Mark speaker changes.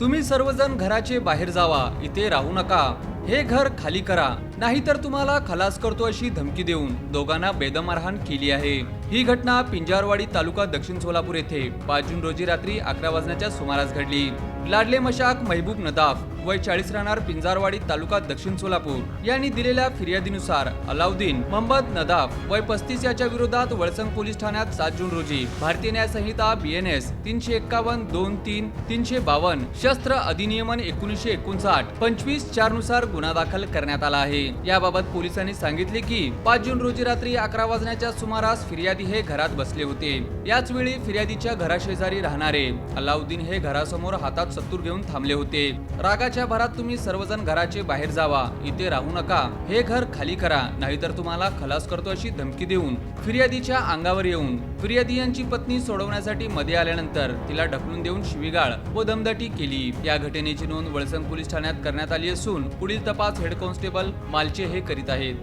Speaker 1: तुम्ही सर्वजण घराचे बाहेर जावा, इथे राहू नका, हे घर खाली करा, नाहीतर तुम्हाला खलास करतो अशी धमकी देऊन दोघांना बेदम मारहाण केली आहे। ही घटना पिंजारवाडी तालुका दक्षिण सोलापूर येथे 5 जून रोजी रात्री 11 वाजण्याच्या सुमारास घडली। लाडले मशाक महबूब नदाफ वय 40 राहणार पिंजारवाडी तालुका दक्षिण सोलापूर यांनी दिलेल्या फिर्यादीनुसार अलाउद्दीन मोहम्मद नदाफ वय 35 याच्या विरोधात वळसंग पोलीस ठाण्यात 7 जून रोजी भारतीय न्याय संहिता BNS 351-2-3 352 शस्त्र अधिनियमन 1959 25/4 नुसार गुन्हा दाखल करण्यात आला आहे। याबाबत पोलिसांनी सांगितले की 5 जून रोजी रात्री 11 वाजण्याच्या सुमारास फिर्यादी हे घरात बसले होते। याच वेळी फिर्यादीच्या घराशेजारी राहणारे अलाउद्दीन हे घरासमोर हातात सत्तूर घेऊन थांबले होते। रागाच्या भरात तुम्ही सर्वजण घराचे बाहेर जावा, इथे राहू नका, हे घर खाली करा, नाहीतर तुम्हाला खलास करतो अशी धमकी देऊन फिर्यादीच्या अंगावर येऊन फिर्यादी यांची पत्नी सोडवण्यासाठी मध्ये आल्यानंतर तिला ढकलून देऊन शिवीगाळ व दमदाटी केली। या घटनेची नोंद वळसंग पोलीस ठाण्यात करण्यात आली असून पुढील तपास हेड कॉन्स्टेबल मालचे हे करीत आहेत।